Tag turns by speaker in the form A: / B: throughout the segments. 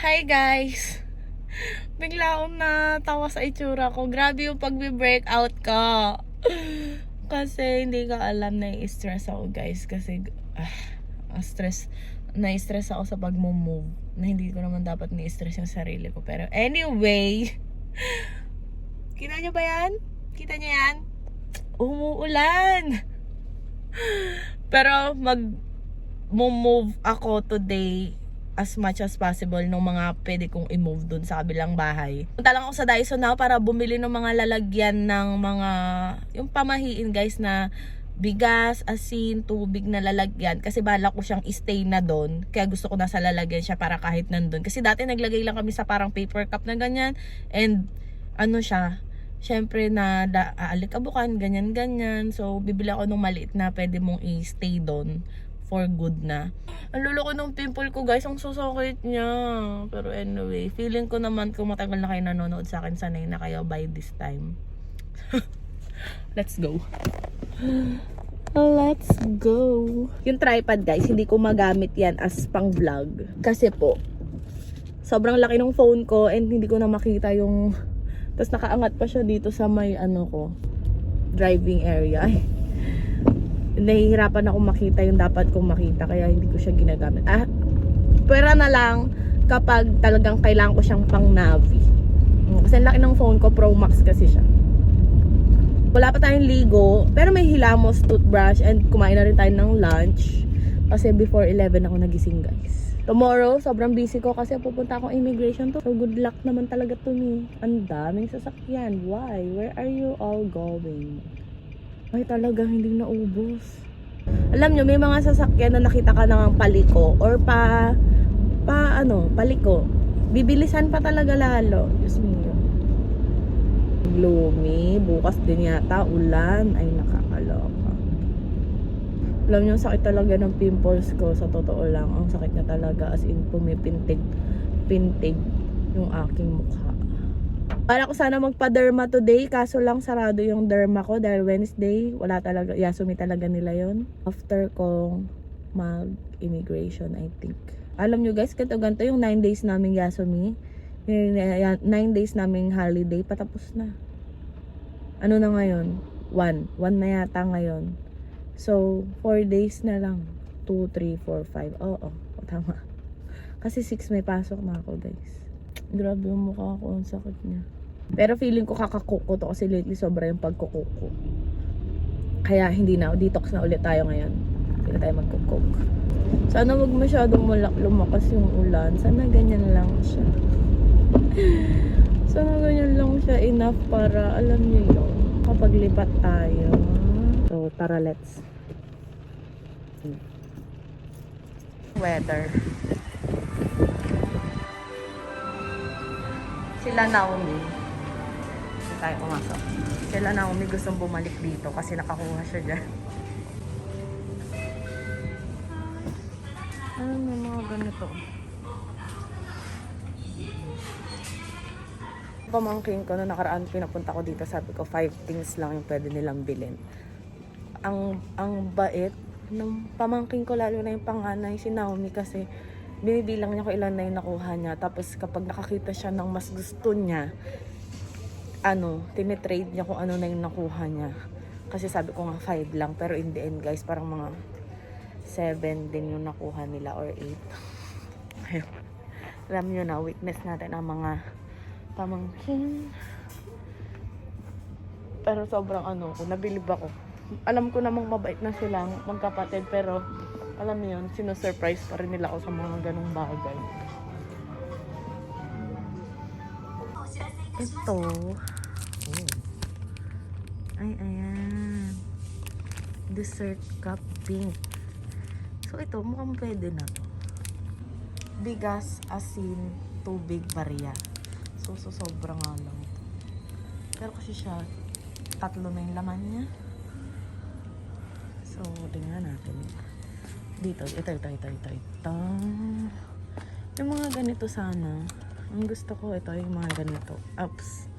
A: Hi guys! Bigla akong natawa sa itsura ko. Grabe yung pagbe-breakout ka. Kasi hindi ka alam, na-stress ako guys. Kasi na-stress ako sa pag-move. Na hindi ko naman dapat ni-stress yung sarili ko. Pero anyway, kita nyo ba yan? Kita nyo yan? Umuulan! Pero mag-move ako today as much as possible ng mga pwede kong i-move dun sa kabilang bahay. Punta lang ako sa Daiso now para bumili ng mga lalagyan ng mga yung pamahiin guys na bigas, asin, tubig na lalagyan. Kasi bala ko siyang stay na doon. Kaya gusto ko nasa lalagyan siya para kahit nandun. Kasi dati naglagay lang kami sa parang paper cup na ganyan. And ano siya, syempre na aalikabukan, ganyan-ganyan. So bibili ako ng maliit na pwede mong i-stay doon for good na. Ang luloko ng pimple ko guys, ang susukit niya. Pero anyway, feeling ko naman kung matagal na kayo nanonood sa akin, sanay na kayo by this time. Let's go. Let's go. Yung tripod guys, hindi ko magamit yan as pang vlog. Kasi po, sobrang laki ng phone ko and hindi ko na makita yung... Tapos nakaangat pa siya dito sa may ano ko, driving area. Nahihirapan ako makita yung dapat kong makita, kaya hindi ko siya ginagamit. Pwera na lang kapag talagang kailangan ko siyang pang Navi. Kasi ang laki ng phone ko, Pro Max kasi siya. Wala pa tayong ligo, pero may hilamos, toothbrush, and kumain na rin tayo ng lunch. Kasi before 11 ako nagising guys. Tomorrow, sobrang busy ko kasi pupunta akong immigration to. So good luck naman talaga to me. Ang daming sasakyan. Why? Where are you all going? Ay talaga hindi naubos. Alam nyo, may mga sasakyan na nakita ka ng paliko or paliko. Bibilisan pa talaga lalo. Diyos mio. Gloomy. Bukas din yata. Ulan. Ay nakakaloka. Alam nyo, sakit talaga ng pimples ko. Sa totoo lang. Ang sakit na talaga. As in, pumipintig yung aking mukha. Para ko sana magpa-derma today, kaso lang sarado yung derma ko dahil Wednesday, wala talaga, Yasumi talaga nila yon. After kong mag-immigration, I think. Alam nyo guys, ganito yung 9 days naming Yasumi. 9 days naming holiday, patapos na. Ano na ngayon? 1 na yata ngayon. So, 4 days na lang. 2, 3, 4, 5. Oo, tama. Kasi 6 may pasok na ako guys. Grabe yung mukha ko, ang sakit niya. Pero feeling ko kakakuko to kasi lately sobra yung pagkukuko. Kaya hindi na, detox na ulit tayo ngayon. Hindi na tayo magkukok. Sana wag masyadong lumakas yung ulan. Sana ganyan lang siya. Sana ganyan lang siya enough para alam niyo yun. Kapag lipat tayo. So tara, let's. Weather. Sila Naomi. Hindi tayo pumasok. Sila Naomi gustong bumalik dito kasi nakakuha siya dyan. Ano may mga ganito? Pamangkin ko na nakaraan pinapunta ko dito, sabi ko 5 things lang yung pwede nilang bilhin. Ang bait ng pamangkin ko, lalo na yung panganay si Naomi, kasi binibilang niya kung ilan na yung nakuha niya. Tapos kapag nakakita siya ng mas gusto niya, tinitrade niya kung ano na yung nakuha niya. Kasi sabi ko nga 5 lang, pero in the end guys, parang mga 7 din yung nakuha nila or 8. Alam niyo na, weakness natin ang mga pamangkin. Pero sobrang nabilib ako. Alam ko namang mabait na silang magkapatid, pero alam mo yun, sino-surprise pa rin nila ako sa mga ganong bagay. Ito. Ay, ayan. Dessert cup pink. So, ito, mukhang pwede na to. Bigas, asin, tubig, barya. So sobrang nga lang ito. Pero kasi siya, 3 na yung laman niya. So, tingnan natin. Dito, ito. Yung mga ganito sana. Ang gusto ko ito, yung mga ganito. Ups.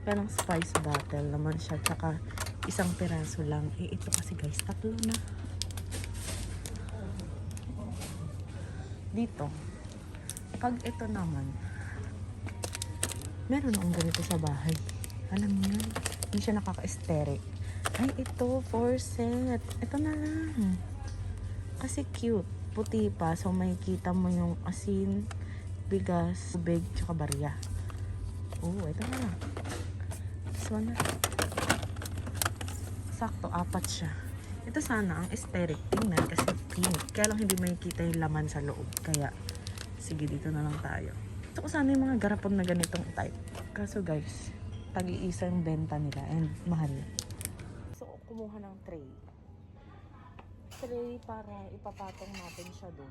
A: Parang spice bottle naman siya. Tsaka isang piraso lang. Ito kasi guys, 3 na. Dito. Pag ito naman, meron akong ganito sa bahay. Alam niyo yun? Hindi siya nakaka-aesthetic. Ay, ito, 4 set. Ito na lang. Kasi cute. Puti pa. So, makikita mo yung asin, bigas, tubig, tsaka barya. Oh, ito na lang. This one na. Sakto, 4 siya. Ito sana ang aesthetic. Tingnan kasi pink. Kaya lang hindi makikita yung laman sa loob. Kaya, sige, dito na lang tayo. Gusto ko sana yung mga garapon na ganitong type. Kaso guys, tag-iisa yung benta nila and mahal. So, kumuha ng tray. Tray para ipapatong natin siya dun.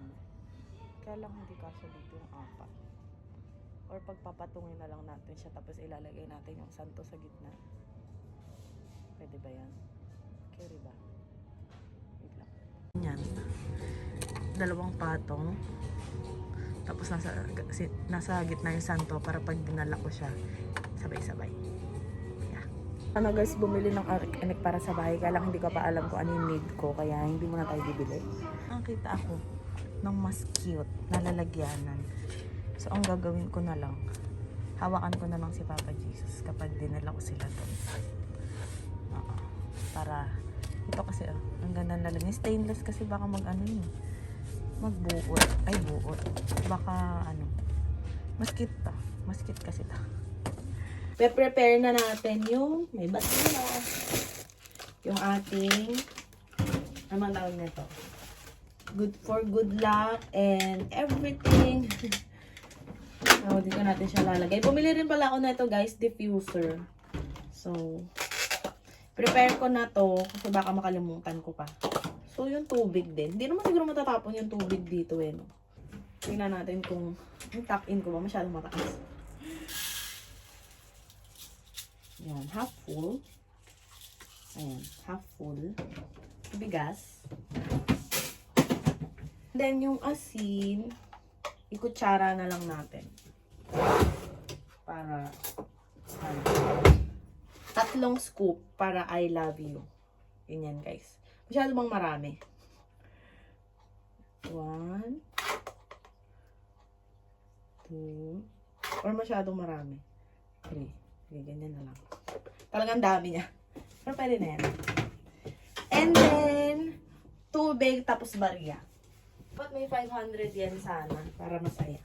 A: Kaya lang hindi kasya dito yung 4. Or pagpapatungin na lang natin siya tapos ilalagay natin yung santo sa gitna. Pwede ba yan? Carry ba? Wait lang. Yan. 2 patong. Tapos nasa gitna yung santo para pag dinala ko siya, sabay-sabay. Yeah. Ano guys, bumili ng arkinik para sa bahay. Kaya lang hindi ko pa alam kung ano yung need ko. Kaya hindi muna tayo bibili. Nakita ako ng mas cute na lalagyanan. So, ang gagawin ko na lang, hawakan ko na lang si Papa Jesus kapag dinala ko sila doon. Para, ito kasi, ang ganda na lang. Stainless kasi baka magbuot. Ay, buot. Baka, maskit ta. Maskit kasi ta. Prepare na natin yung, may basila. Yung ating, naman tawag nito. Good for good luck and everything. So, dito natin siya lalagay. Bumili rin pala ako na ito guys, diffuser. So, prepare ko na to kasi baka makalimutan ko pa. So, yung tubig din. Hindi naman siguro matatapon yung tubig dito eh. No? Tingnan natin kung yung tuck-in ko ba masyadong mataas. Yan, half full. Ayan, half full. Bigas. Then, yung asin, ikutsara na lang natin. Para, 3 scoop para I love you. Yun yan, guys. Masyado bang marami? 1, 2, or masyadong marami? 3. Okay, ganyan na lang. Talagang dami niya. Pero pwede na yan. And then, tubig tapos barya. But may 500 yan sana para masaya.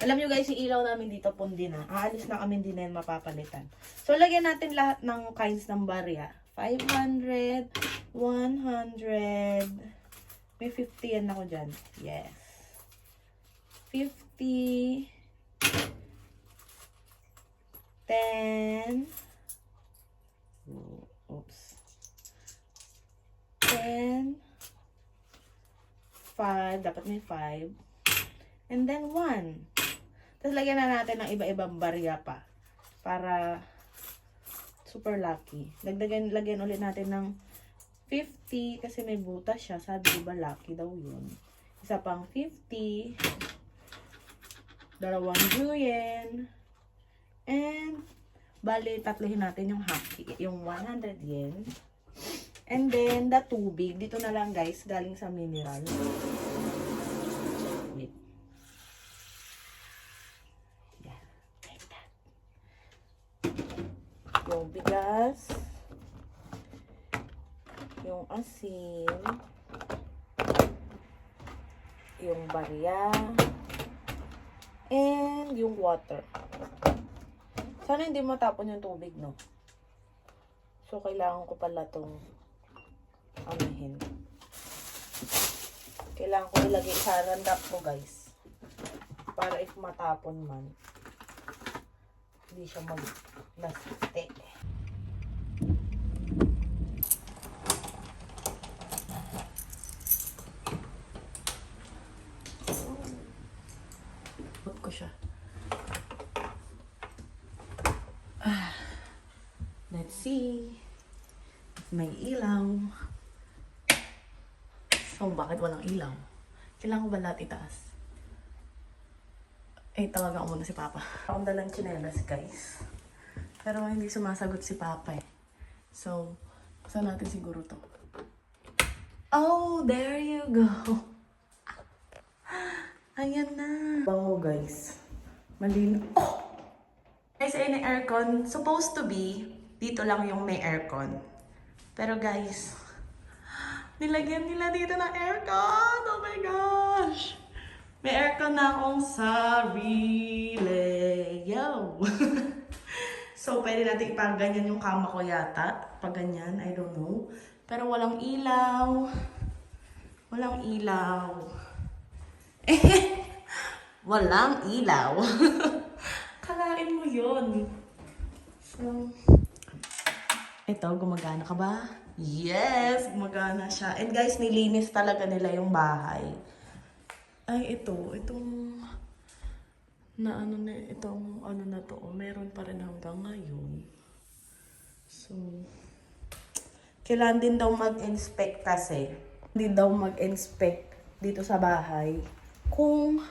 A: Alam nyo guys, yung ilaw namin dito pundi na. Aalis na kami, hindi na yan mapapalitan. So, lagyan natin lahat ng kinds ng barya. 500, 100, may 50 yan ako dyan. Yes. 50, 10, oops, 10, 5, dapat may 5, and then 1. Tapos lagyan na natin ng iba-ibang barya pa para super lucky. Lagyan ulit natin ng 50 kasi may butas siya. Sabi diba lucky daw yun. Isa pang 50, 2 yuyen, and bali tatlohin natin yung yung 100 yen. And then the tubig, dito na lang guys, galing sa mineral. Wait. Yeah, like that. Yung bigas, yung asin, yung barya, and yung water. Sana hindi matapon yung tubig, no? So, kailangan ko pala itong anuhin. Kailangan ko ilagay sa randap ko, guys. Para if matapon man, hindi siya mag-lastik. Put ko siya. Let's see. May ilaw. So, bakit walang ilaw? Kailangan ko ba lahat itaas? Tawagan ko muna si Papa. Akong dalang tsinelas, guys. Pero hindi sumasagot si Papa eh. So, saan natin siguro to? Oh, there you go. Ayan na. Bango guys. Malino. Oh! Guys, ayun yung aircon. Supposed to be, dito lang yung may aircon. Pero guys, nilagyan nila dito ng aircon. Oh my gosh! May aircon na akong sarili. Yo! So, pwede natin ipaganyan yung kama ko yata. Pag ganyan, I don't know. Pero walang ilaw. Walang ilaw. Walang ilaw. Kalain mo yun. So, ito, gumagana ka ba? Yes, gumagana siya. And guys, nilinis talaga nila yung bahay. Ay, itong ano na to, meron pa rin hanggang ngayon. So, kailangan din daw mag-inspect kasi. Hindi daw mag-inspect dito sa bahay kung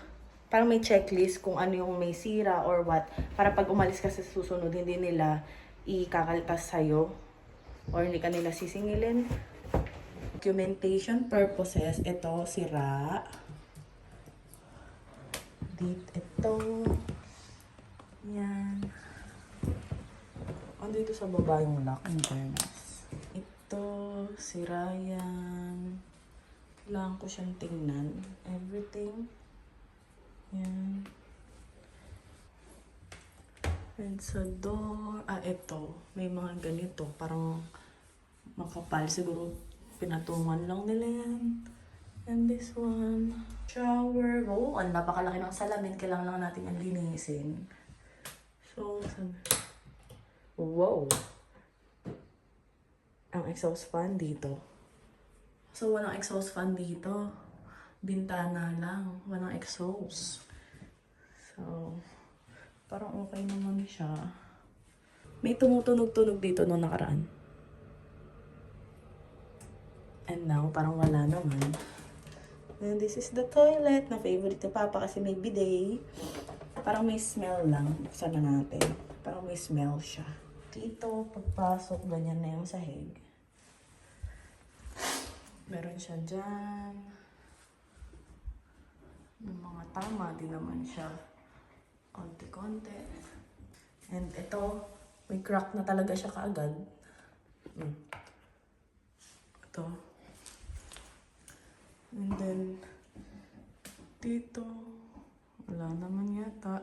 A: parang may checklist kung ano yung may sira or what. Para pag umalis ka sa susunod, hindi nila ikakaltas sa'yo or hindi ka nila sisingilin. Documentation purposes, ito, sira. Ito. Yan. Dito sa baba yung lock, in fairness. Ito, sira yan. Kailangan ko siyang tingnan. Everything. Yan. And sa door, ito. May mga ganito. Parang makapal. Siguro pinatungan lang nila yan. And this one. Shower. Oh, ang napakalaki ng salamin. Kailangan lang natin yung linisin. So, wow. Ang exhaust fan dito. So, walang exhaust fan dito. Bintana lang. Walang exhaust. So, parang okay naman siya. May tumutunog-tunog dito nung nakaraan. And now, parang wala naman. And this is the toilet na favorite ni Papa kasi may bidet. Parang may smell lang. Buksan na natin. Parang may smell siya. Dito, pagpasok, ganyan na yung sahig. Meron siya dyan. Yung mga tama, di naman siya. Konti-konti. And ito, may crack na talaga siya kaagad. Ito. And then, dito, wala naman yata.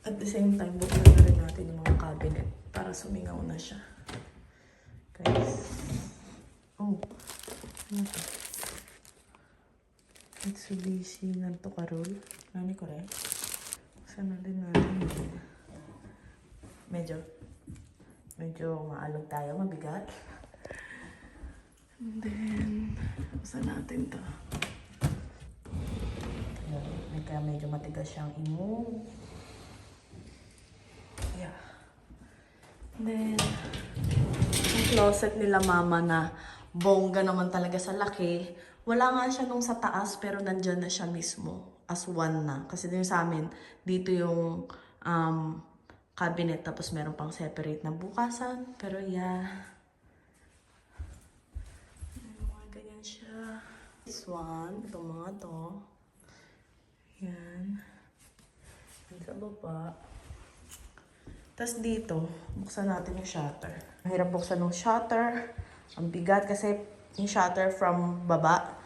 A: At the same time, buksan na rin natin yung mga cabinet para sumingaw na siya. Guys. Oh, ano to? Mitsubishi Nanto Karol. Nani ko rin? Buksan na din natin. Medyo maalog tayo, mabigat. And then, buksan natin to. Kaya medyo matigas siyang i-move. Yeah. And then, yung closet nila mama na bongga naman talaga sa laki. Wala nga siya nung sa taas pero nandyan na siya mismo. As one na. Kasi yung sa amin, dito yung cabinet tapos meron pang separate na bukasan. Pero yeah. Mga ganyan siya. This one, itong mga to. Yan. Yan sa baba. Tapos dito, buksan natin yung shutter. Mahirap buksan ng shutter. Ang bigat kasi yung shutter from baba.